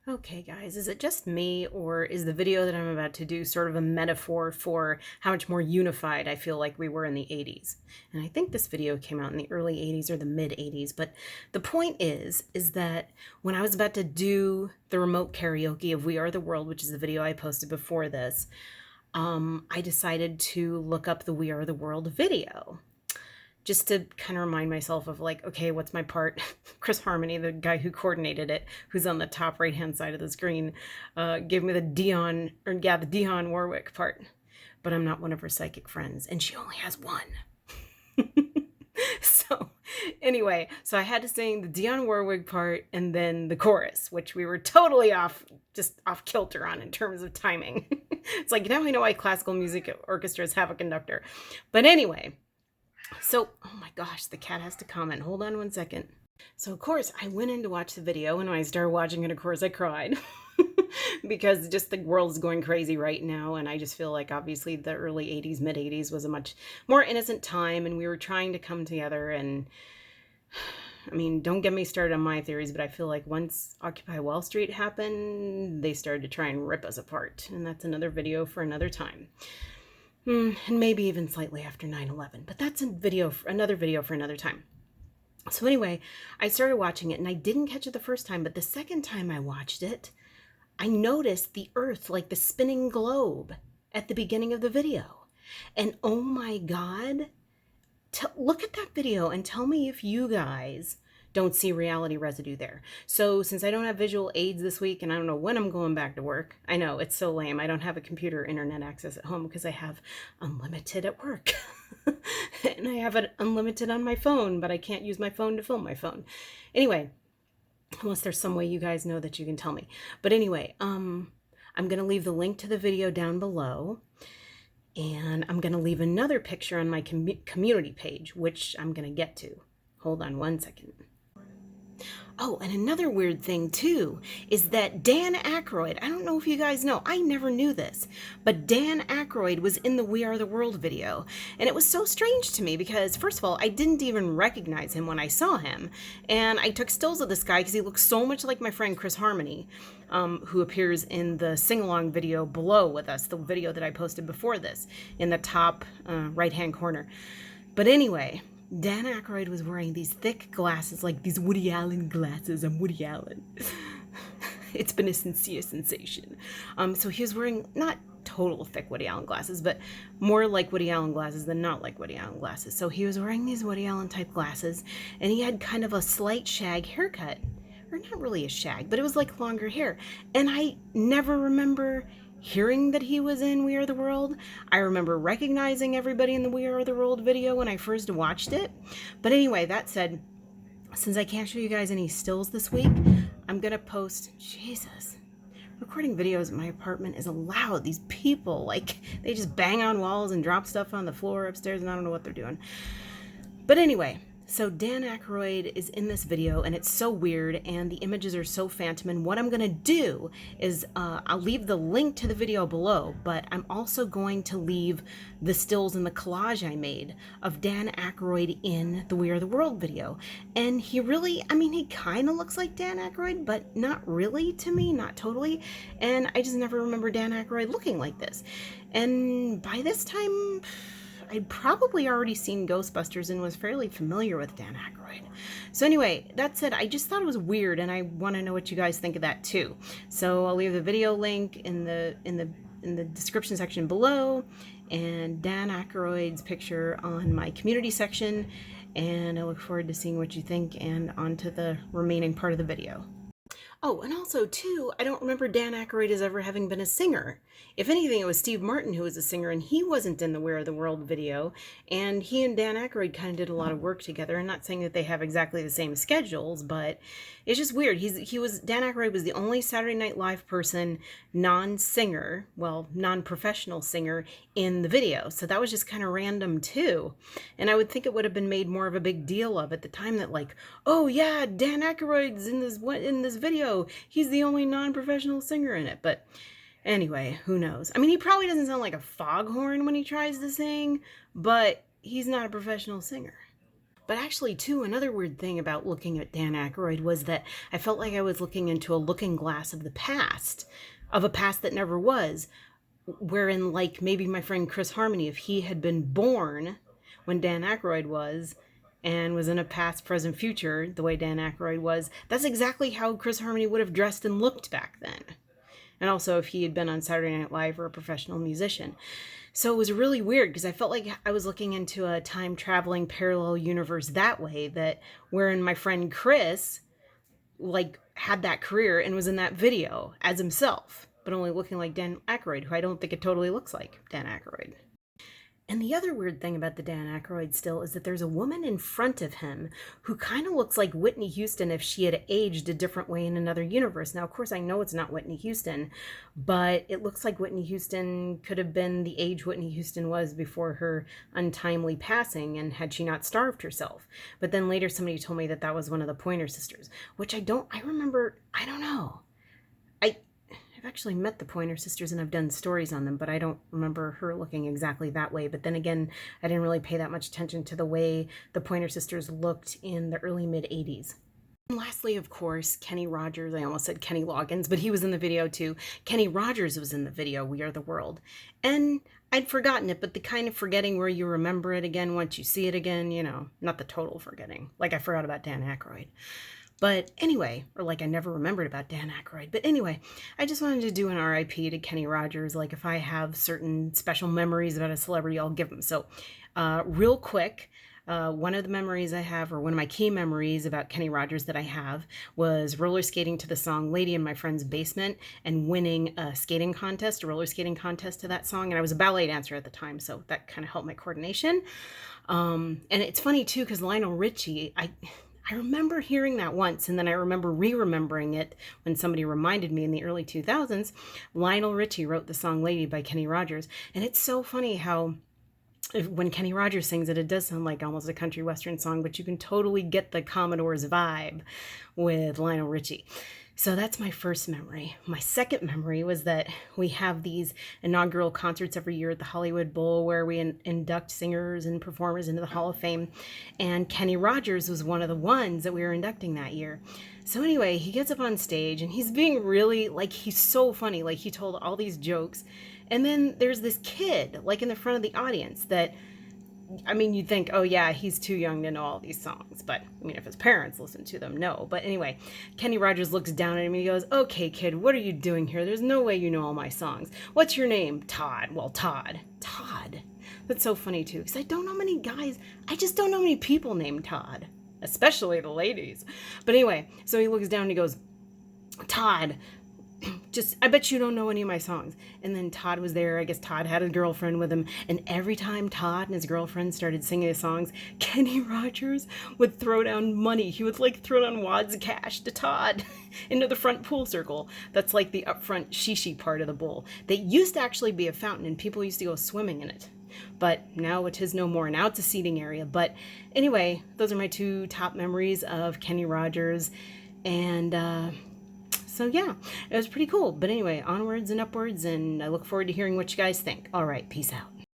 Okay, guys, is it just me, or is the video that I'm about to do sort of a metaphor for how much more unified I feel like we were in the 80s? And I think this video came out in the early 80s or the mid 80s, but the point is that when I was about to do the remote karaoke of We Are the World, which is the video I posted before this, I decided to look up the We Are the World video, just to kind of remind myself of like, okay, what's my part? Chris Harmony, the guy who coordinated it, who's on the top right hand side of the screen, gave me the the Dionne Warwick part. But I'm not one of her psychic friends, and she only has one. So anyway, so I had to sing the Dionne Warwick part and then the chorus, which we were totally just off kilter on in terms of timing. It's like, now I know why classical music orchestras have a conductor. But anyway, so, oh my gosh, the cat has to comment. Hold on one second. So, of course, I went in to watch the video, and when I started watching it, of course, I cried. Because just the world is going crazy right now, and I just feel like, obviously, the early 80s, mid 80s was a much more innocent time, and we were trying to come together, and I mean, don't get me started on my theories, but I feel like once Occupy Wall Street happened, they started to try and rip us apart, and that's another video for another time. And maybe even slightly after 9/11, but that's another video for another time. So anyway, I started watching it, and I didn't catch it the first time, but the second time I watched it, I noticed the Earth, like the spinning globe, at the beginning of the video. And oh my God, look at that video and tell me if you guys don't see reality residue there. So since I don't have visual aids this week, and I don't know when I'm going back to work, I know it's so lame. I don't have a computer internet access at home because I have unlimited at work. And I have it unlimited on my phone, but I can't use my phone to film my phone. Anyway, unless there's some way you guys know that you can tell me. But anyway, I'm going to leave the link to the video down below. And I'm going to leave another picture on my community page, which I'm going to get to. Hold on one second. Oh, and another weird thing, too, is that Dan Ackroyd, I don't know if you guys know, I never knew this, but Dan Ackroyd was in the We Are the World video. And it was so strange to me because, first of all, I didn't even recognize him when I saw him. And I took stills of this guy because he looks so much like my friend Chris Harmony, who appears in the sing-along video below with us, the video that I posted before this, in the top right-hand corner. But anyway, Dan Ackroyd was wearing these thick glasses, like these Woody Allen glasses. I'm Woody Allen. It's been a sincere sensation. So he was wearing not total thick Woody Allen glasses, but more like Woody Allen glasses than not like Woody Allen glasses. So he was wearing these Woody Allen type glasses, and he had kind of a slight shag haircut. Or not really a shag, but it was like longer hair. And I never remember hearing that he was in We Are the World. I remember recognizing everybody in the We Are the World video when I first watched it. But anyway, that said, since I can't show you guys any stills this week, I'm gonna post, Jesus, recording videos in my apartment is loud. These people, like, they just bang on walls and drop stuff on the floor upstairs, and I don't know what they're doing. But anyway, so Dan Ackroyd is in this video, and it's so weird, and the images are so phantom, and what I'm going to do is I'll leave the link to the video below, but I'm also going to leave the stills and the collage I made of Dan Ackroyd in the We Are the World video. And he really, I mean, he kind of looks like Dan Ackroyd, but not really to me, not totally, and I just never remember Dan Ackroyd looking like this. And by this time, I'd probably already seen Ghostbusters and was fairly familiar with Dan Ackroyd. So anyway, that said, I just thought it was weird, and I want to know what you guys think of that too. So I'll leave the video link in the description section below, and Dan Ackroyd's picture on my community section, and I look forward to seeing what you think, and on to the remaining part of the video. Oh, and also, too, I don't remember Dan Ackroyd as ever having been a singer. If anything, it was Steve Martin who was a singer, and he wasn't in the We Are the World video. And he and Dan Ackroyd kind of did a lot of work together. I'm not saying that they have exactly the same schedules, but it's just weird. Dan Ackroyd was the only Saturday Night Live person, non-singer, well, non-professional singer in the video. So that was just kind of random, too. And I would think it would have been made more of a big deal of at the time that, like, oh yeah, Dan Ackroyd's in this video. He's the only non-professional singer in it. But anyway, who knows? I mean, he probably doesn't sound like a foghorn when he tries to sing, but he's not a professional singer. But actually, too, another weird thing about looking at Dan Aykroyd was that I felt like I was looking into a looking glass of the past, of a past that never was, wherein, like, maybe my friend Chris Harmony, if he had been born when Dan Aykroyd was, and was in a past, present, future, the way Dan Aykroyd was, that's exactly how Chris Harmony would have dressed and looked back then. And also if he had been on Saturday Night Live or a professional musician. So it was really weird because I felt like I was looking into a time-traveling parallel universe that way, that wherein my friend Chris, like, had that career and was in that video as himself, but only looking like Dan Aykroyd, who I don't think it totally looks like Dan Aykroyd. And the other weird thing about the Dan Aykroyd still is that there's a woman in front of him who kind of looks like Whitney Houston if she had aged a different way in another universe. Now, of course, I know it's not Whitney Houston, but it looks like Whitney Houston could have been the age Whitney Houston was before her untimely passing, and had she not starved herself. But then later somebody told me that that was one of the Pointer Sisters, which I don't know. I've actually met the Pointer Sisters and I've done stories on them, but I don't remember her looking exactly that way. But then again, I didn't really pay that much attention to the way the Pointer Sisters looked in the early mid-'80s. And lastly, of course, Kenny Rogers. I almost said Kenny Loggins, but he was in the video too. Kenny Rogers was in the video We Are the World. And I'd forgotten it, but the kind of forgetting where you remember it again once you see it again, you know, not the total forgetting. Like I forgot about Dan Aykroyd. But anyway, or like I never remembered about Dan Aykroyd. But anyway, I just wanted to do an RIP to Kenny Rogers. Like if I have certain special memories about a celebrity, I'll give them. So real quick, one of the memories I have, or one of my key memories about Kenny Rogers that I have, was roller skating to the song Lady in my friend's basement and winning a roller skating contest to that song. And I was a ballet dancer at the time, so that kind of helped my coordination. And it's funny too, because Lionel Richie, I remember hearing that once, and then I remember re-remembering it when somebody reminded me in the early 2000s. Lionel Richie wrote the song Lady by Kenny Rogers, and it's so funny how when Kenny Rogers sings it, it does sound like almost a country western song, but you can totally get the Commodore's vibe with Lionel Richie. So that's my first memory. My second memory was that we have these inaugural concerts every year at the Hollywood Bowl where we induct singers and performers into the Hall of Fame. And Kenny Rogers was one of the ones that we were inducting that year. So anyway, he gets up on stage and he's being really, like, he's so funny. Like, he told all these jokes. And then there's this kid, like, in the front of the audience that, I mean, you'd think, oh yeah, he's too young to know all these songs. But, I mean, if his parents listen to them, no. But anyway, Kenny Rogers looks down at him and he goes, okay, kid, what are you doing here? There's no way you know all my songs. What's your name? Todd. Well, Todd. Todd. That's so funny, too, because I don't know many guys. I just don't know many people named Todd, especially the ladies. But anyway, so he looks down and he goes, Todd, I bet you don't know any of my songs. And then Todd was there. I guess Todd had a girlfriend with him. And every time Todd and his girlfriend started singing his songs, Kenny Rogers would throw down money. He would like throw down wads of cash to Todd into the front pool circle. That's like the up front shishi part of the bowl. That used to actually be a fountain and people used to go swimming in it. But now it is no more. Now it's a seating area. But anyway, those are my two top memories of Kenny Rogers. And, so yeah, it was pretty cool. But anyway, onwards and upwards, and I look forward to hearing what you guys think. All right, peace out.